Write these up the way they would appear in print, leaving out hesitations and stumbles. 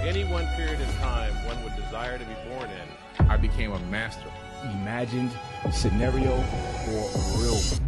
any one period in time one would desire to be born in, I became a master. Imagined scenario for a real one.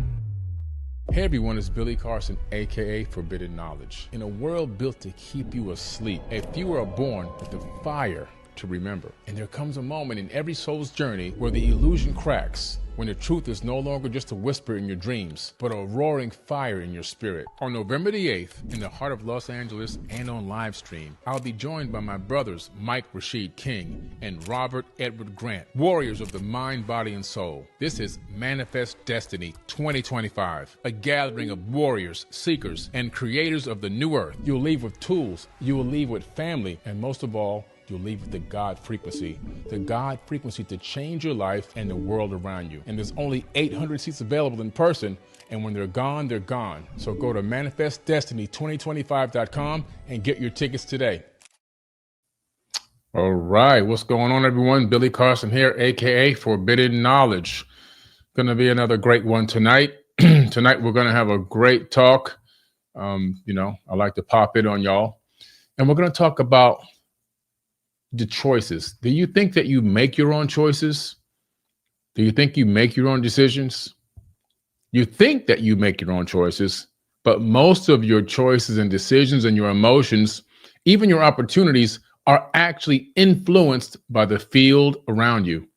Hey everyone, it's Billy Carson, aka Forbidden Knowledge. In a world built to keep you asleep, a few are born with the fire to remember. And there comes a moment in every soul's journey where the illusion cracks, when the truth is no longer just a whisper in your dreams, but a roaring fire in your spirit. On November the 8th, in the heart of Los Angeles and on live stream, I'll be joined by my brothers Mike Rashid King and Robert Edward Grant, warriors of the mind, body, and soul. This is Manifest Destiny 2025, a gathering of warriors, seekers, and creators of the new earth. You'll leave with tools, you will leave with family, and most of all, you'll leave with the God frequency to change your life and the world around you. And there's only 800 seats available in person, and when they're gone, they're gone. So go to manifestdestiny2025.com and get your tickets today. All right, what's going on, everyone? Billy Carson here, aka Forbidden Knowledge. Gonna be another great one tonight. Tonight we're gonna have a great talk. I like to pop it on y'all, and we're gonna talk about the choices. Do you think that you make your own choices? Do you think you make your own decisions? You think that you make your own choices, but most of your choices and decisions and your emotions, even your opportunities, are actually influenced by the field around you.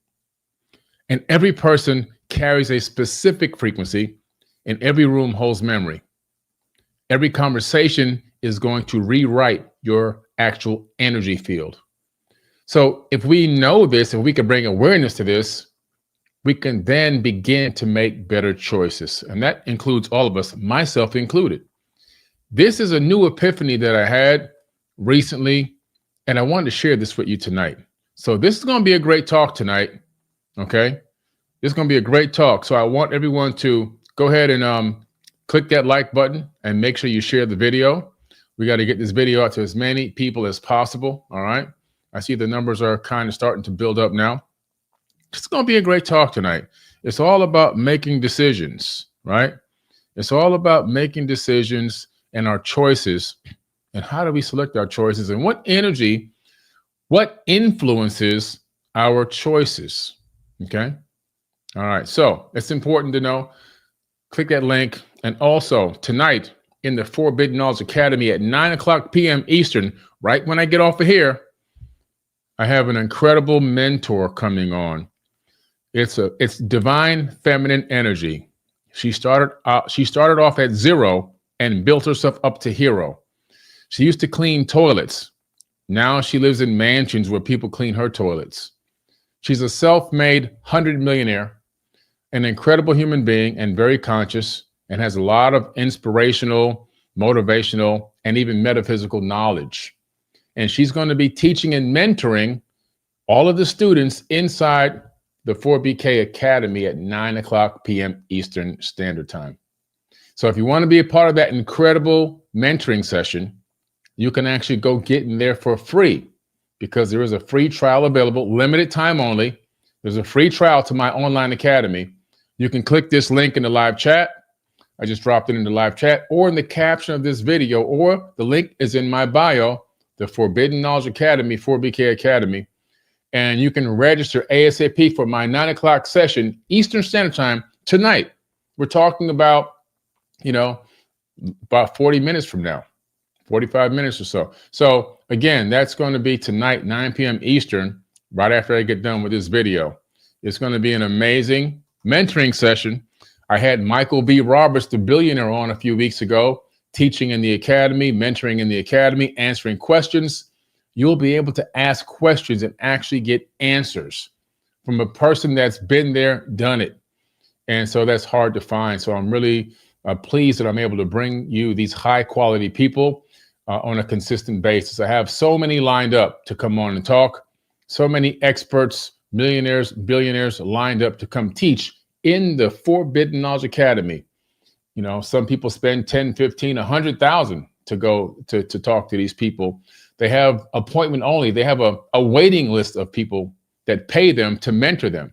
And every person carries a specific frequency, and every room holds memory. Every conversation is going to rewrite your actual energy field. So if we know this, if we can bring awareness to this, we can then begin to make better choices. And that includes all of us, myself included. This is a new epiphany that I had recently, and I wanted to share this with you tonight. So this is going to be a great talk tonight, okay? This is going to be a great talk. So I want everyone to go ahead and click that like button and make sure you share the video. We got to get this video out to as many people as possible, all right? I see the numbers are kind of starting to build up now. It's going to be a great talk tonight. It's all about making decisions, right? It's all about making decisions and our choices, and how do we select our choices, and what energy, what influences our choices, okay? All right, so it's important to know. Click that link. And also tonight in the Forbidden Knowledge Academy at 9:00 p.m. Eastern, right when I get off of here, I have an incredible mentor coming on. It's divine feminine energy. She started off at 0 and built herself up to hero. She used to clean toilets. Now she lives in mansions where people clean her toilets. She's a self-made 100 millionaire, an incredible human being, and very conscious, and has a lot of inspirational, motivational, and even metaphysical knowledge. And she's going to be teaching and mentoring all of the students inside the 4BK Academy at 9:00 p.m. Eastern Standard Time. So if you want to be a part of that incredible mentoring session, you can actually go get in there for free, because there is a free trial available, limited time only. There's a free trial to my online academy. You can click this link in the live chat. I just dropped it in the live chat, or in the caption of this video, or the link is in my bio, the Forbidden Knowledge Academy, 4BK Academy. And you can register ASAP for my 9:00 session, Eastern Standard Time tonight. We're talking about, about 40 minutes from now, 45 minutes or so. So again, that's going to be tonight, 9 p.m. Eastern, right after I get done with this video. It's going to be an amazing mentoring session. I had Michael B. Roberts, the billionaire, on a few weeks ago, teaching in the academy, mentoring in the academy, answering questions. You'll be able to ask questions and actually get answers from a person that's been there, done it. And so that's hard to find. So I'm really pleased that I'm able to bring you these high quality people on a consistent basis. I have so many lined up to come on and talk, so many experts, millionaires, billionaires lined up to come teach in the Forbidden Knowledge Academy. Some people spend 10, 15, 100,000 to go to talk to these people. They have appointment only. They have a waiting list of people that pay them to mentor them.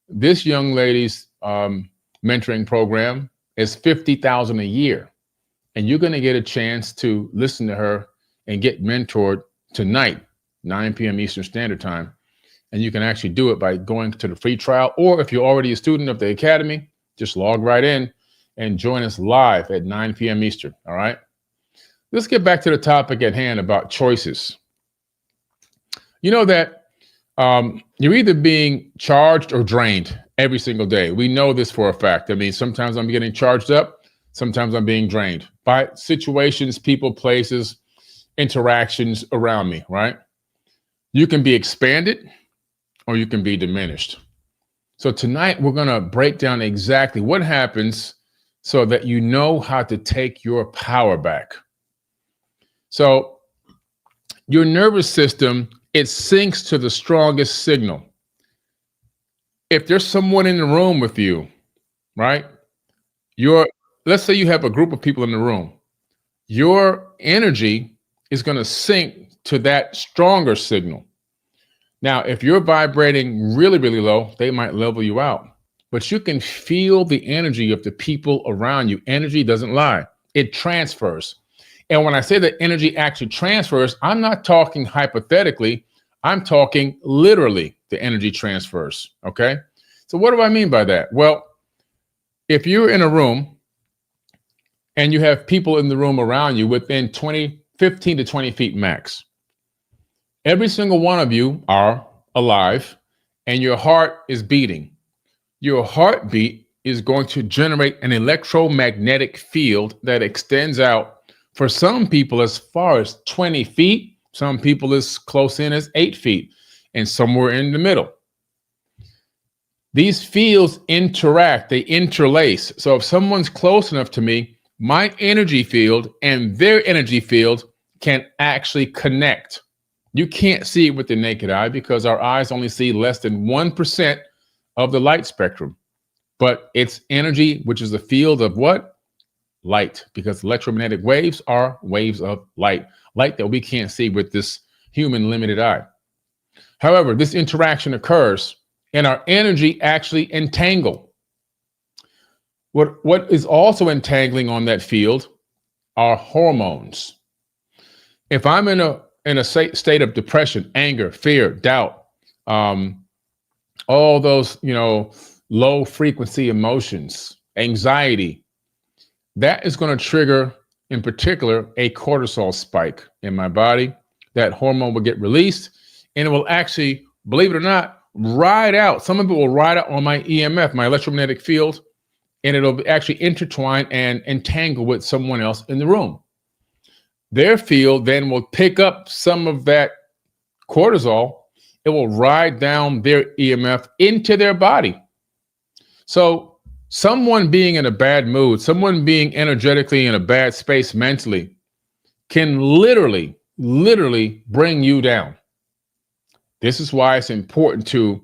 This young lady's mentoring program is $50,000 a year, and you're going to get a chance to listen to her and get mentored tonight, 9 p.m. Eastern Standard Time. And you can actually do it by going to the free trial. Or if you're already a student of the Academy, just log right in and join us live at 9 p.m. Eastern. All right. Let's get back to the topic at hand about choices. You know that you're either being charged or drained every single day. We know this for a fact. I mean, sometimes I'm getting charged up. Sometimes I'm being drained by situations, people, places, interactions around me, right? You can be expanded or you can be diminished. So tonight we're going to break down exactly what happens so that you know how to take your power back. So your nervous system, it syncs to the strongest signal. If there's someone in the room with you, right? Let's say you have a group of people in the room. Your energy is going to sync to that stronger signal. Now, if you're vibrating really, really low, they might level you out. But you can feel the energy of the people around you. Energy doesn't lie. It transfers. And when I say that energy actually transfers, I'm not talking hypothetically. I'm talking literally the energy transfers. Okay? So what do I mean by that? Well, if you're in a room and you have people in the room around you within 15 to 20 feet max, every single one of you are alive and your heart is beating. Your heartbeat is going to generate an electromagnetic field that extends out for some people as far as 20 feet, some people as close in as 8 feet, and somewhere in the middle. These fields interact, they interlace. So if someone's close enough to me, my energy field and their energy field can actually connect. You can't see it with the naked eye because our eyes only see less than 1% of the light spectrum. But it's energy, which is the field of what? Light, because electromagnetic waves are waves of light that we can't see with this human limited eye. However, this interaction occurs and our energy actually entangle. What is also entangling on that field are hormones. If I'm in a state of depression, anger, fear, doubt, all those, low frequency emotions, anxiety, that is going to trigger, in particular, a cortisol spike in my body. That hormone will get released and it will actually, believe it or not, ride out. Some of it will ride out on my EMF, my electromagnetic field, and it'll actually intertwine and entangle with someone else in the room. Their field then will pick up some of that cortisol. It will ride down their EMF into their body. So someone being in a bad mood, someone being energetically in a bad space mentally can literally bring you down. This is why it's important to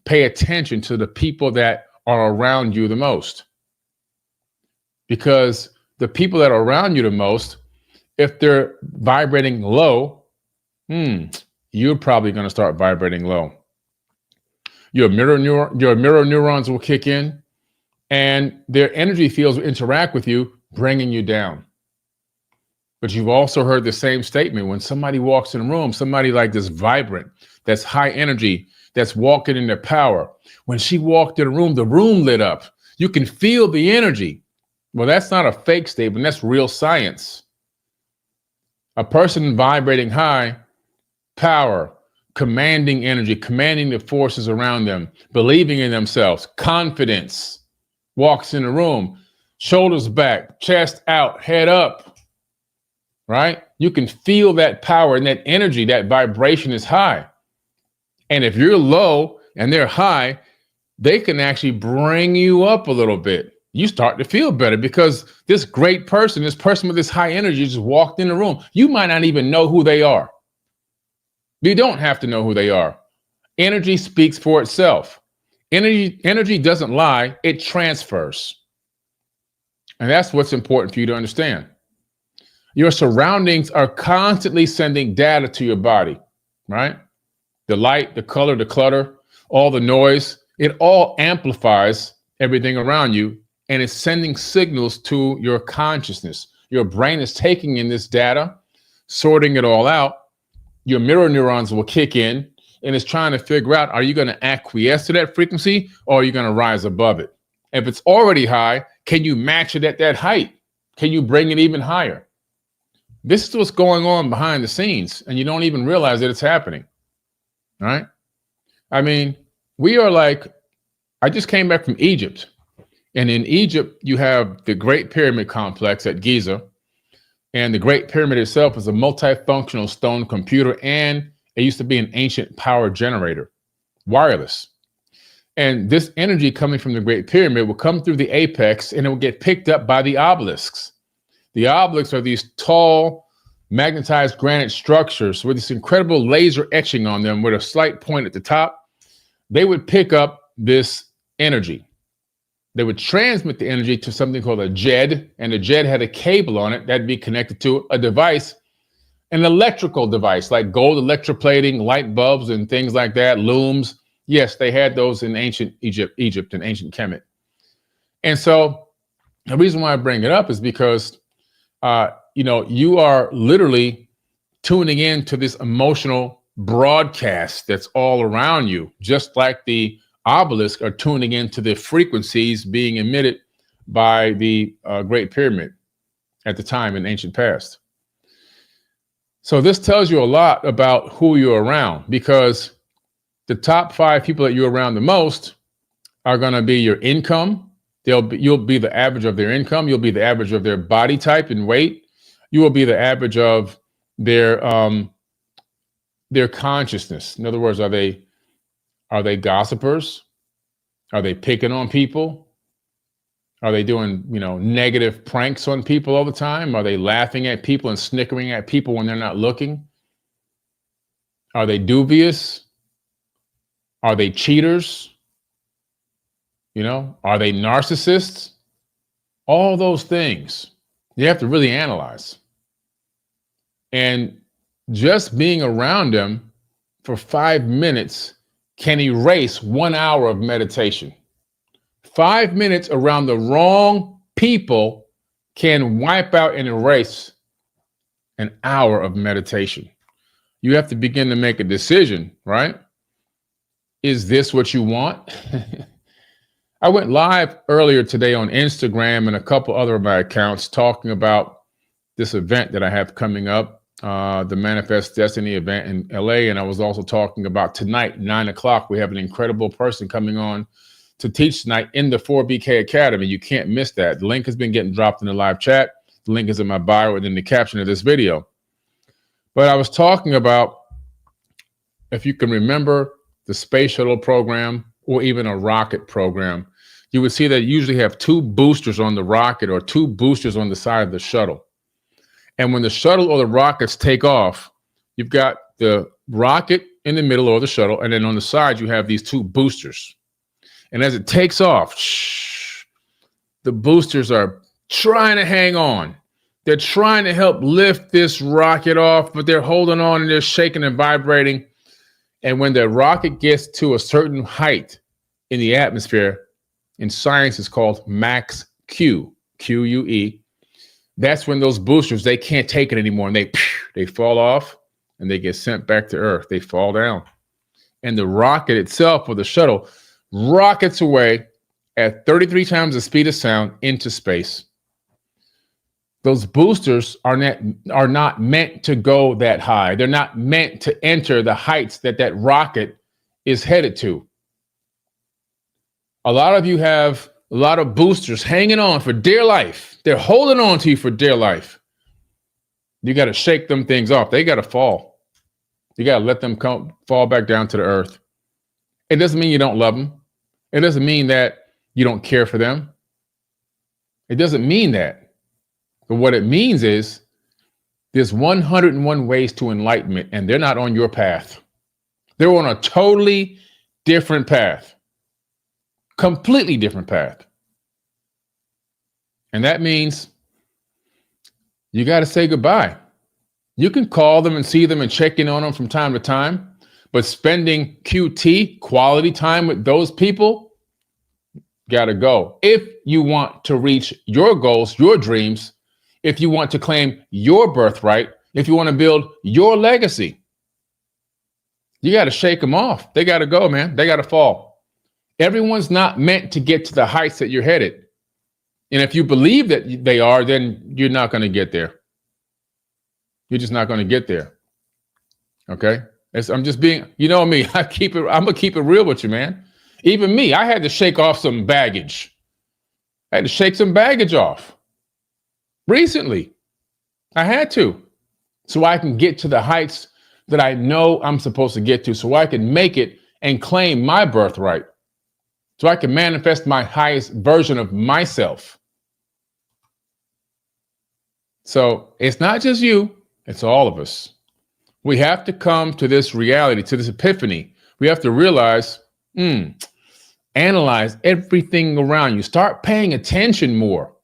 pay attention to the people that are around you the most. Because the people that are around you the most, if they're vibrating low, you're probably going to start vibrating low. Your mirror neurons will kick in and their energy fields will interact with you, bringing you down. But you've also heard the same statement. When somebody walks in a room, somebody like this vibrant, that's high energy, that's walking in their power. When she walked in the room lit up. You can feel the energy. Well, that's not a fake statement. That's real science. A person vibrating high, power, commanding energy, commanding the forces around them, believing in themselves, confidence, walks in the room, shoulders back, chest out, head up, right? You can feel that power and that energy, that vibration is high. And if you're low and they're high, they can actually bring you up a little bit. You start to feel better because this great person, this person with this high energy just walked in the room. You might not even know who they are. You don't have to know who they are. Energy speaks for itself. Energy doesn't lie, it transfers. And that's what's important for you to understand. Your surroundings are constantly sending data to your body, right? The light, the color, the clutter, all the noise, it all amplifies everything around you and it's sending signals to your consciousness. Your brain is taking in this data, sorting it all out, your mirror neurons will kick in, and it's trying to figure out, are you going to acquiesce to that frequency or are you going to rise above it? If it's already high, can you match it at that height? Can you bring it even higher? This is what's going on behind the scenes, and you don't even realize that it's happening. All right? I mean, we are like, I just came back from Egypt, and in Egypt, you have the Great Pyramid Complex at Giza, and the Great Pyramid itself is a multifunctional stone computer, and it used to be an ancient power generator, wireless. And this energy coming from the Great Pyramid will come through the apex, and it will get picked up by the obelisks. The obelisks are these tall, magnetized granite structures with this incredible laser etching on them with a slight point at the top. They would pick up this energy. They would transmit the energy to something called a JED, and the JED had a cable on it that'd be connected to a device, an electrical device like gold electroplating, light bulbs, and things like that, looms. Yes, they had those in ancient Egypt and ancient Kemet. And so the reason why I bring it up is because, you are literally tuning in to this emotional broadcast that's all around you, just like the obelisks are tuning into the frequencies being emitted by the Great Pyramid at the time in ancient past. So this tells you a lot about who you're around, because the top 5 people that you're around the most are going to be your income. You'll be the average of their income. You'll be the average of their body type and weight. You will be the average of their consciousness. In other words, are they gossipers? Are they picking on people? Are they doing, negative pranks on people all the time? Are they laughing at people and snickering at people when they're not looking? Are they dubious? Are they cheaters? Are they narcissists? All those things you have to really analyze. And just being around them for 5 minutes can erase 1 hour of meditation. 5 minutes around the wrong people can wipe out and erase an hour of meditation. You have to begin to make a decision, right? Is this what you want? I went live earlier today on Instagram and a couple other of my accounts talking about this event that I have coming up, the Manifest Destiny event in LA. And I was also talking about tonight, 9 o'clock, we have an incredible person coming on to teach tonight in the 4BK Academy. You can't miss that. The link has been getting dropped in the live chat. The link is in my bio and in the caption of this video. But I was talking about, if you can remember the space shuttle program or even a rocket program, you would see that you usually have 2 boosters on the rocket or 2 boosters on the side of the shuttle. And when the shuttle or the rockets take off, you've got the rocket in the middle or the shuttle, and then on the side, you have these 2 boosters. And as it takes off, the boosters are trying to hang on. They're trying to help lift this rocket off, but they're holding on and they're shaking and vibrating. And when the rocket gets to a certain height in the atmosphere, in science it's called max Q, Q-U-E. That's when those boosters, they can't take it anymore, and they fall off and they get sent back to Earth. They fall down. And the rocket itself, or the shuttle, rockets away at 33 times the speed of sound into space. Those boosters are not meant to go that high. They're not meant to enter the heights that rocket is headed to. A lot of you have a lot of boosters hanging on for dear life. They're holding on to you for dear life. You got to shake them things off. They got to fall. You got to let them fall back down to the earth. It doesn't mean you don't love them. It doesn't mean that you don't care for them. It doesn't mean that. But what it means is there's 101 ways to enlightenment, and they're not on your path. They're on a totally different path. Completely different path. And that means you got to say goodbye. You can call them and see them and check in on them from time to time, but spending QT, quality time with those people, got to go. If you want to reach your goals, your dreams, if you want to claim your birthright, if you want to build your legacy, You got to shake them off. They got to go, man. They got to fall. Everyone's not meant to get to the heights that you're headed. And if you believe that they are, then you're not going to get there. You're just not going to get there. Okay? I'm just being, you know me, I'm going to keep it real with you, man. Even me, I had to shake off some baggage. I had to shake some baggage off. Recently, I had to. So I can get to the heights that I know I'm supposed to get to, so I can make it and claim my birthright. So I can manifest my highest version of myself. So it's not just you, it's all of us. We have to come to this reality, to this epiphany. We have to realize, analyze everything around you. Start paying attention more.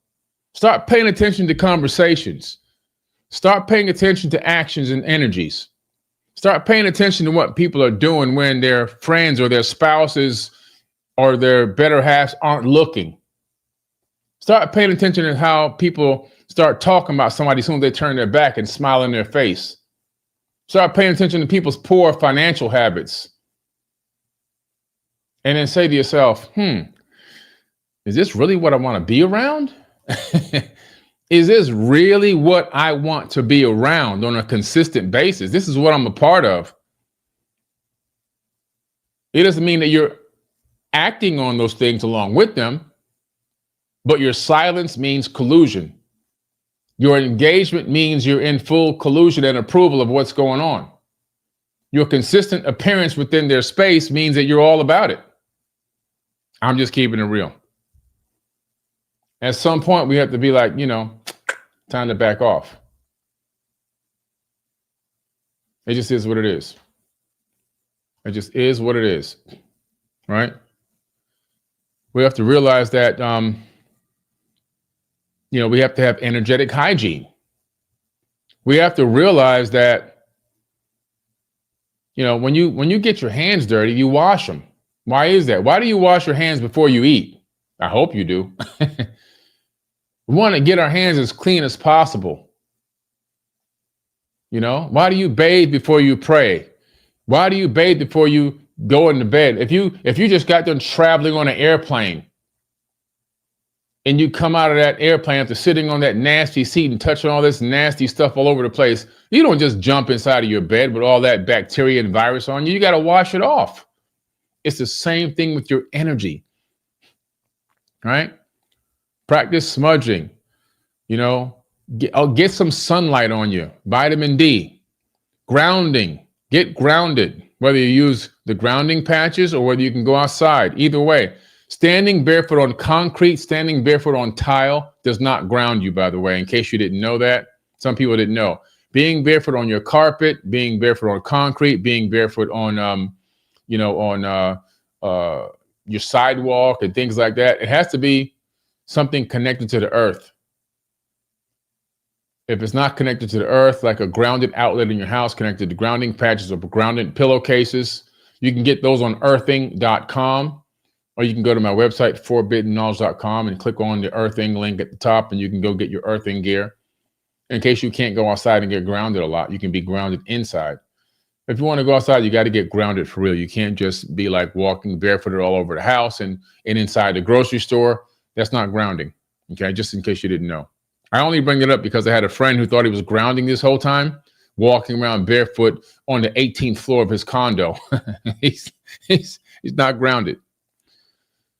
Start paying attention to conversations. Start paying attention to actions and energies. Start paying attention to what people are doing when their friends or their spouses or their better halves aren't looking. Start paying attention to how people start talking about somebody as soon as they turn their back and smile in their face. Start paying attention to people's poor financial habits. And then say to yourself, is this really what I want to be around? Is this really what I want to be around on a consistent basis? This is what I'm a part of. It doesn't mean that you're acting on those things along with them, but your silence means collusion. Your engagement means you're in full collusion and approval of what's going on. Your consistent appearance within their space means that you're all about it. I'm just keeping it real. At some point, we have to be like, time to back off. It just is what it is. It just is what it is, right? We have to realize that, we have to have energetic hygiene. We have to realize that, when you get your hands dirty, you wash them. Why is that? Why do you wash your hands before you eat? I hope you do. We want to get our hands as clean as possible. Why do you bathe before you pray? Why do you bathe before you go into bed? If you just got done traveling on an airplane and you come out of that airplane after sitting on that nasty seat and touching all this nasty stuff all over the place, you don't just jump inside of your bed with all that bacteria and virus on you. You got to wash it off. It's the same thing with your energy, right? Practice smudging, get some sunlight on you, vitamin D, grounding, get grounded, whether you use the grounding patches or whether you can go outside. Either way, standing barefoot on concrete, standing barefoot on tile does not ground you, by the way, in case you didn't know that. Some people didn't know. Being barefoot on your carpet, being barefoot on concrete, being barefoot on, your sidewalk and things like that, it has to be something connected to the earth. If it's not connected to the earth, like a grounded outlet in your house connected to grounding patches or grounded pillowcases, you can get those on earthing.com, or you can go to my website, forbiddenknowledge.com, and click on the earthing link at the top, and you can go get your earthing gear. In case you can't go outside and get grounded a lot, you can be grounded inside. If you want to go outside, you got to get grounded for real. You can't just be like walking barefooted all over the house and inside the grocery store. That's not grounding, okay? Just in case you didn't know. I only bring it up because I had a friend who thought he was grounding this whole time, walking around barefoot on the 18th floor of his condo. He's not grounded.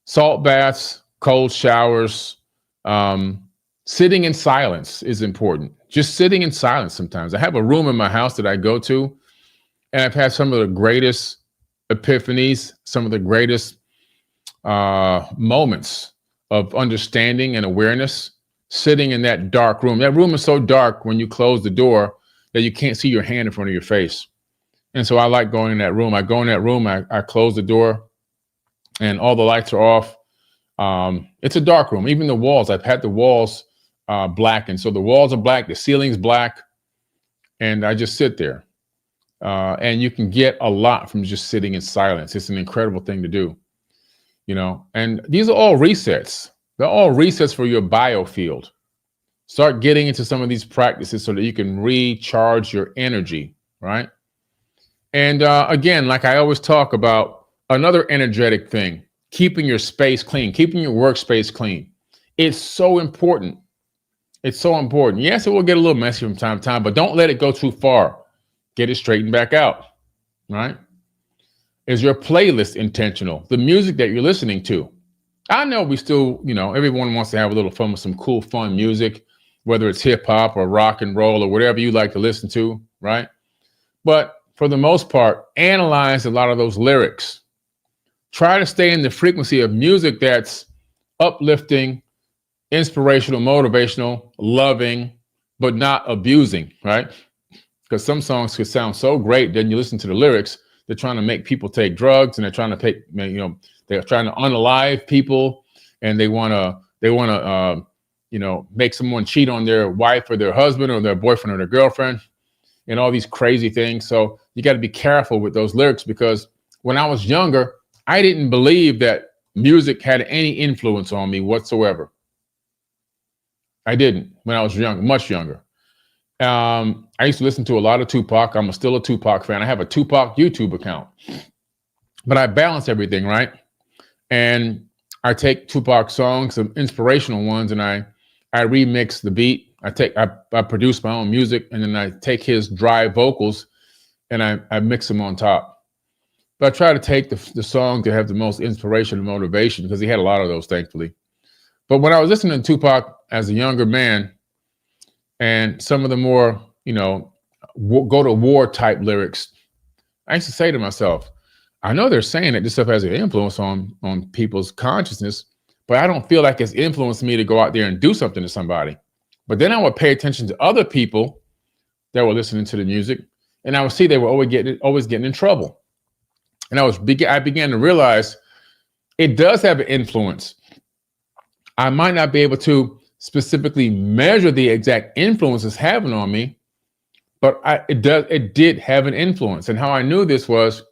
Salt baths, cold showers, sitting in silence is important. Just sitting in silence sometimes. I have a room in my house that I go to, and I've had some of the greatest epiphanies, some of the greatest moments of understanding and awareness sitting in that dark room. That room is so dark when you close the door that you can't see your hand in front of your face. And so I like going in that room. I go in that room, I close the door, and all the lights are off. It's a dark room. Even the walls, I've had the walls blackened. So the walls are black, the ceiling's black, and I just sit there. And you can get a lot from just sitting in silence. It's an incredible thing to do, and these are all resets. They're all resets for your biofield. Start getting into some of these practices so that you can recharge your energy, right? And again, like I always talk about, another energetic thing, keeping your space clean, keeping your workspace clean. It's so important. It's so important. Yes, it will get a little messy from time to time, but don't let it go too far. Get it straightened back out, right? Is your playlist intentional? The music that you're listening to. I know we still, everyone wants to have a little fun with some cool, fun music, whether it's hip hop or rock and roll or whatever you like to listen to, right? But for the most part, analyze a lot of those lyrics. Try to stay in the frequency of music that's uplifting, inspirational, motivational, loving, but not abusing, right? Because some songs could sound so great, then you listen to the lyrics, they're trying to make people take drugs, and they're trying to they're trying to unalive people, and they want to make someone cheat on their wife or their husband or their boyfriend or their girlfriend, and all these crazy things. So you got to be careful with those lyrics, because when I was younger, I didn't believe that music had any influence on me whatsoever. I didn't when I was young, much younger. I used to listen to a lot of Tupac. I'm still a Tupac fan. I have a Tupac YouTube account, but I balance everything, right? And I take Tupac songs, some inspirational ones, and I remix the beat. I produce my own music, and then I take his dry vocals and I mix them on top. But I try to take the song to have the most inspiration and motivation, because he had a lot of those, thankfully. But when I was listening to Tupac as a younger man, and some of the more, go to war type lyrics, I used to say to myself, I know they're saying that this stuff has an influence on people's consciousness, but I don't feel like it's influenced me to go out there and do something to somebody. But then I would pay attention to other people that were listening to the music, and I would see they were always getting in trouble. And I began to realize it does have an influence. I might not be able to specifically measure the exact influence it's having on me, but it did have an influence. And how I knew this was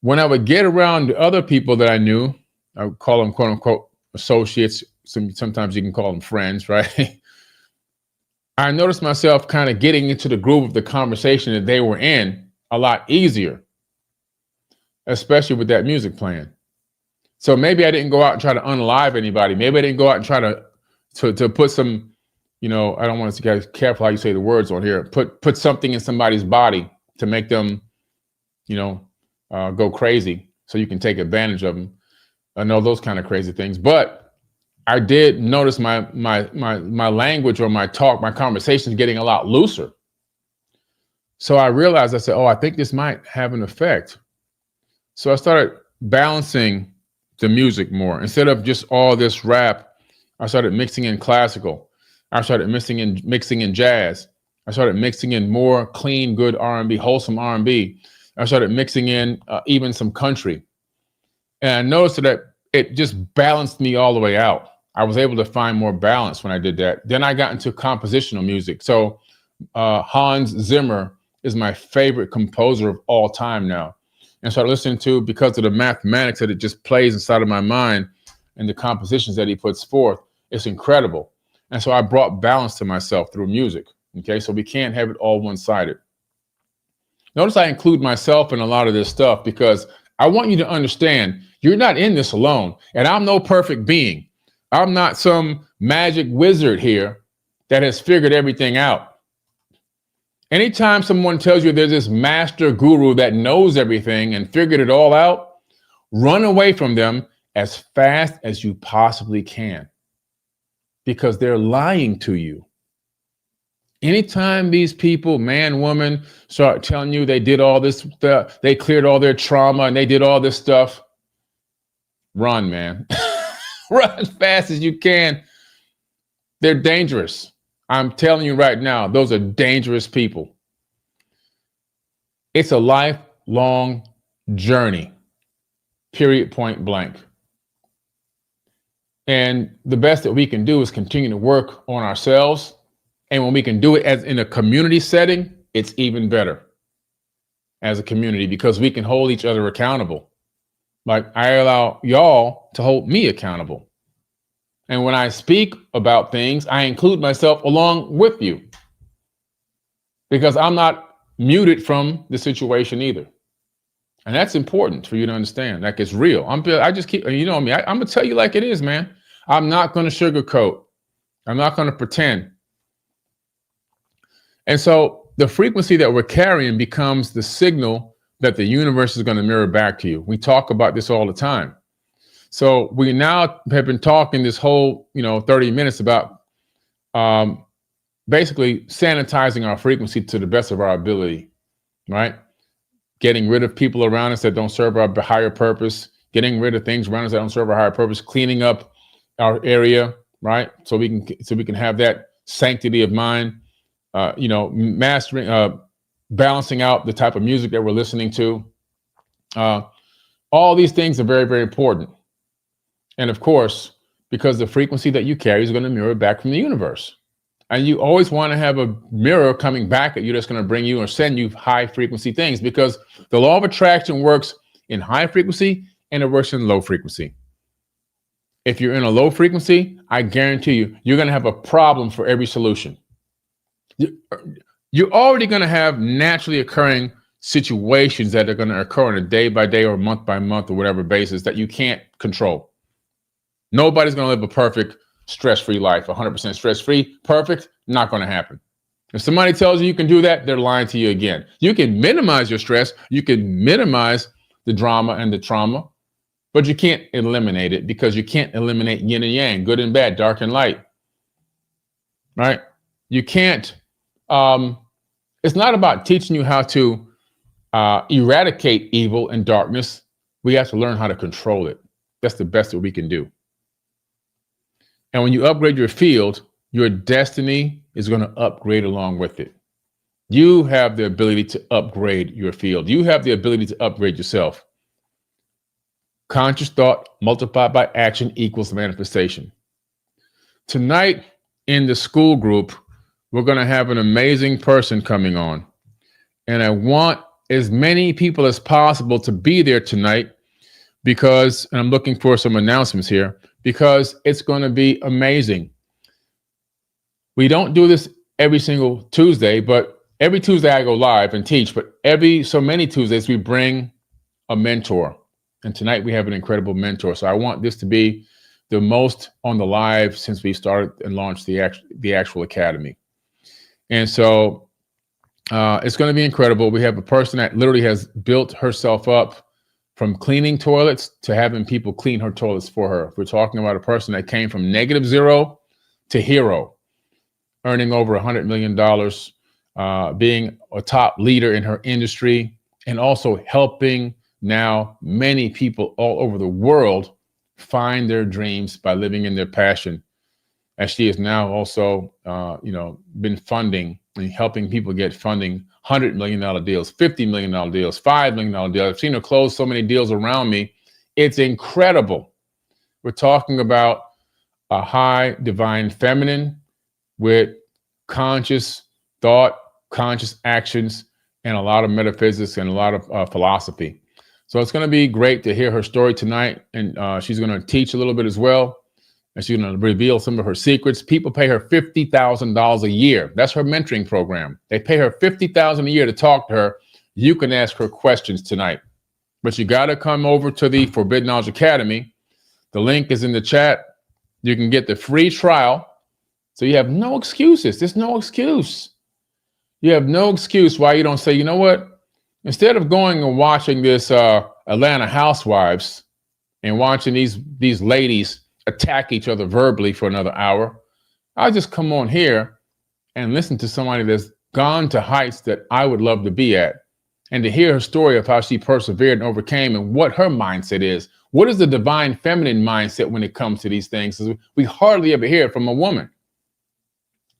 when I would get around the other people that I knew. I would call them, quote unquote, associates. Sometimes you can call them friends, right? I noticed myself kind of getting into the groove of the conversation that they were in a lot easier, especially with that music playing. So maybe I didn't go out and try to unalive anybody. Maybe I didn't go out and try to put some, I don't want to get careful how you say the words on here. Put something in somebody's body to make them, go crazy, so you can take advantage of them. I know those kind of crazy things. But I did notice my language, or my talk, my conversations getting a lot looser. So I realized, I said, I think this might have an effect. So I started balancing the music more. Instead of just all this rap, I started mixing in classical. I started mixing in jazz. I started mixing in more clean, good R&B, wholesome R&B. I started mixing in even some country. And I noticed that it just balanced me all the way out. I was able to find more balance when I did that. Then I got into compositional music. So Hans Zimmer is my favorite composer of all time now. And started listening to, because of the mathematics that it just plays inside of my mind and the compositions that he puts forth, it's incredible. And so I brought balance to myself through music. Okay, so we can't have it all one-sided. Notice I include myself in a lot of this stuff, because I want you to understand you're not in this alone. And I'm no perfect being. I'm not some magic wizard here that has figured everything out. Anytime someone tells you there's this master guru that knows everything and figured it all out, run away from them as fast as you possibly can, because they're lying to you. Anytime these people, man, woman, start telling you they did all this stuff, they cleared all their trauma and they did all this stuff, run, man. Run as fast as you can. They're dangerous. I'm telling you right now, those are dangerous people. It's a lifelong journey, period, point blank. And the best that we can do is continue to work on ourselves. And when we can do it as in a community setting, it's even better as a community, because we can hold each other accountable. Like I allow y'all to hold me accountable. And when I speak about things, I include myself along with you, because I'm not muted from the situation either. And that's important for you to understand. Like, it's real. I just keep, you know me, I'm going to tell you like it is, man. I'm not going to sugarcoat. I'm not going to pretend. And so the frequency that we're carrying becomes the signal that the universe is going to mirror back to you. We talk about this all the time. So we now have been talking this whole, 30 minutes about basically sanitizing our frequency to the best of our ability, right? Getting rid of people around us that don't serve our higher purpose, getting rid of things around us that don't serve our higher purpose, cleaning up our area, right? So we can have that sanctity of mind, mastering, balancing out the type of music that we're listening to. All these things are very, very important. And of course, because the frequency that you carry is going to mirror back from the universe. And you always want to have a mirror coming back at you that's going to bring you or send you high frequency things, because the law of attraction works in high frequency and it works in low frequency. If you're in a low frequency, I guarantee you're going to have a problem for every solution. You're already going to have naturally occurring situations that are going to occur on a day by day or month by month or whatever basis that you can't control. Nobody's going to live a perfect stress-free life, 100% stress-free, perfect, not going to happen. If somebody tells you you can do that, they're lying to you again. You can minimize your stress, you can minimize the drama and the trauma, but you can't eliminate it, because you can't eliminate yin and yang, good and bad, dark and light, right? You can't, it's not about teaching you how to eradicate evil and darkness. We have to learn how to control it. That's the best that we can do. And when you upgrade your field, your destiny is going to upgrade along with it. You have the ability to upgrade your field. You have the ability to upgrade yourself. Conscious thought multiplied by action equals manifestation. Tonight in the school group, we're going to have an amazing person coming on. And I want as many people as possible to be there tonight, because, and I'm looking for some announcements here, because it's going to be amazing. We don't do this every single Tuesday, but every Tuesday I go live and teach, but so many Tuesdays we bring a mentor. And tonight we have an incredible mentor. So I want this to be the most on the live since we started and launched the actual academy. And so it's going to be incredible. We have a person that literally has built herself up from cleaning toilets to having people clean her toilets for her. We're talking about a person that came from -0 to hero, earning over $100 million, being a top leader in her industry, and also helping now many people all over the world find their dreams by living in their passion. As she has now also, been funding and helping people get funding, $100 million deals, $50 million deals, $5 million deals. I've seen her close so many deals around me. It's incredible. We're talking about a high divine feminine with conscious thought, conscious actions, and a lot of metaphysics and a lot of philosophy. So it's going to be great to hear her story tonight. And she's going to teach a little bit as well. And she's going to reveal some of her secrets. People pay her $50,000 a year. That's her mentoring program. They pay her $50,000 a year to talk to her. You can ask her questions tonight. But you got to come over to the Forbidden Knowledge Academy. The link is in the chat. You can get the free trial. So you have no excuses. There's no excuse. You have no excuse why you don't say, you know what? Instead of going and watching this Atlanta Housewives and watching these ladies attack each other verbally for another hour, I'll just come on here and listen to somebody that's gone to heights that I would love to be at, and to hear her story of how she persevered and overcame and what her mindset is. What is the divine feminine mindset when it comes to these things? We hardly ever hear it from a woman.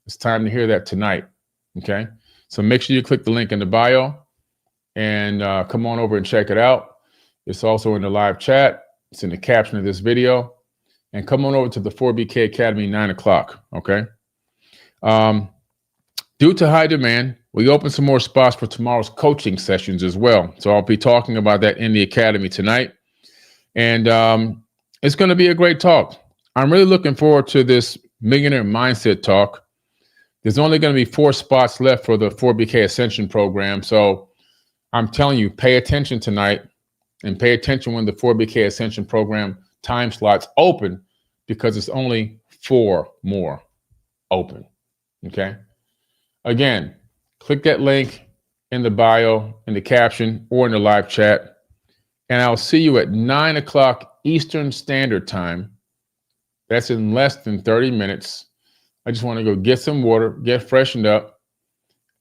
It's time to hear that tonight. Okay. So make sure you click the link in the bio and come on over and check it out. It's also in the live chat. It's in the caption of this video. And come on over to the 4BK Academy, 9 o'clock. Okay. Due to high demand, we opened some more spots for tomorrow's coaching sessions as well. So I'll be talking about that in the academy tonight. And it's going to be a great talk. I'm really looking forward to this millionaire mindset talk. There's only going to be 4 spots left for the 4BK Ascension program. So I'm telling you, pay attention tonight and pay attention when the 4BK Ascension program time slots open, because it's only 4 more open. Okay. Again, click that link in the bio, in the caption, or in the live chat. And I'll see you at 9 o'clock Eastern Standard Time. That's in less than 30 minutes. I just want to go get some water, get freshened up,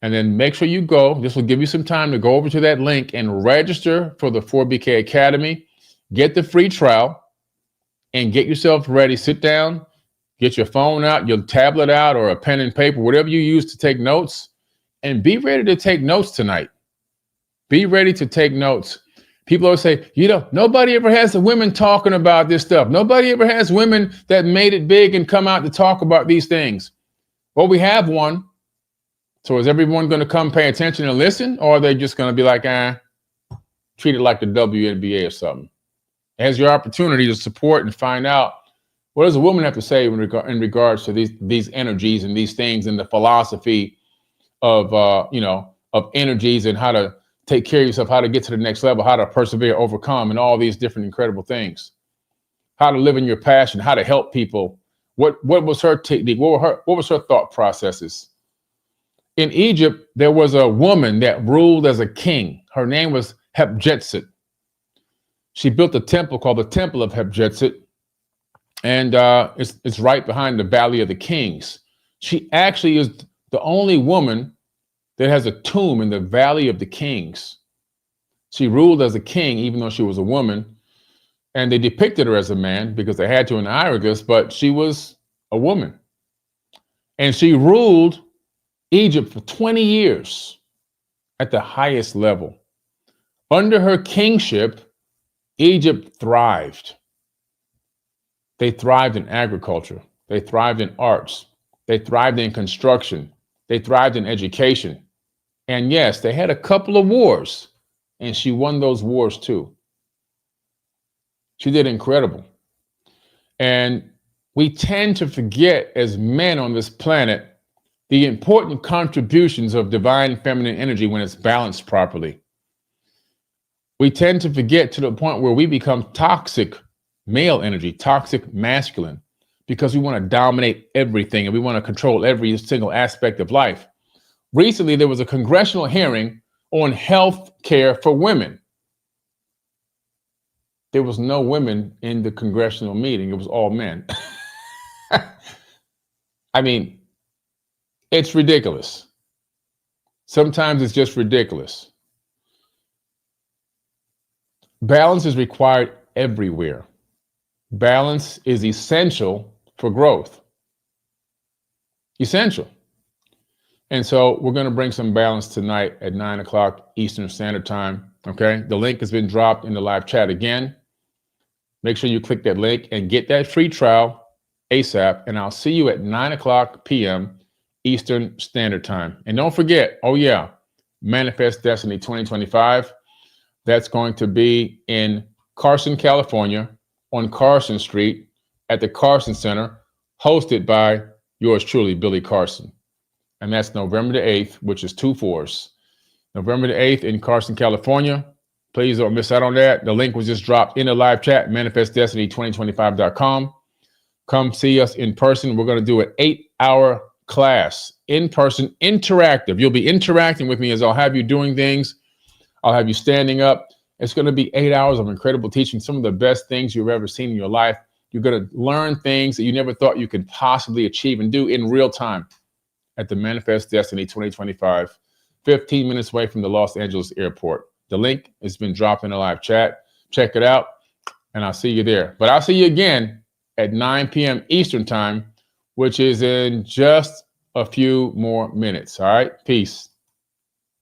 and then make sure you go. This will give you some time to go over to that link and register for the 4BK Academy. Get the free trial and get yourself ready. Sit down, get your phone out, your tablet out, or a pen and paper, whatever you use to take notes, and be ready to take notes tonight. Be ready to take notes. People always say, nobody ever has the women talking about this stuff. Nobody ever has women that made it big and come out to talk about these things. Well, we have one. So is everyone going to come pay attention and listen? Or are they just going to be like, treat it like the WNBA or something? As your opportunity to support and find out, what does a woman have to say in regards to these energies and these things, and the philosophy of, of energies, and how to take care of yourself, how to get to the next level, how to persevere, overcome, and all these different incredible things. How to live in your passion, how to help people. What was her technique? What was her thought processes? In Egypt, there was a woman that ruled as a king. Her name was Hatshepsut. She built a temple called the Temple of Hatshepsut, and it's right behind the Valley of the Kings. She actually is the only woman that has a tomb in the Valley of the Kings. She ruled as a king, even though she was a woman, and they depicted her as a man because they had to in the hieroglyphs, but she was a woman. And she ruled Egypt for 20 years at the highest level. Under her kingship, Egypt thrived. They thrived in agriculture. They thrived in arts. They thrived in construction. They thrived in education. And yes, they had a couple of wars, and she won those wars too. She did incredible. And we tend to forget, as men on this planet, the important contributions of divine feminine energy when it's balanced properly. We tend to forget to the point where we become toxic male energy, toxic masculine, because we want to dominate everything and we want to control every single aspect of life. Recently, there was a congressional hearing on health care for women. There was no women in the congressional meeting. It was all men. I mean, it's ridiculous. Sometimes it's just ridiculous. Balance is required everywhere. Balance is essential for growth. Essential. And so we're going to bring some balance tonight at 9 o'clock Eastern Standard Time. Okay. The link has been dropped in the live chat again. Make sure you click that link and get that free trial ASAP. And I'll see you at 9 o'clock p.m. Eastern Standard Time. And don't forget, Manifest Destiny 2025. That's going to be in Carson, California, on Carson Street at the Carson Center, hosted by yours truly, Billy Carson. And that's November the 8th, which is 2 4s. November the 8th in Carson, California. Please don't miss out on that. The link was just dropped in the live chat, manifestdestiny2025.com. Come see us in person. We're going to do an 8-hour class, in person, interactive. You'll be interacting with me as I'll have you doing things. I'll have you standing up. It's going to be 8 hours of incredible teaching, some of the best things you've ever seen in your life. You're going to learn things that you never thought you could possibly achieve and do in real time at the Manifest Destiny 2025, 15 minutes away from the Los Angeles airport. The link has been dropped in the live chat. Check it out, and I'll see you there. But I'll see you again at 9 p.m. Eastern Time, which is in just a few more minutes. All right? Peace.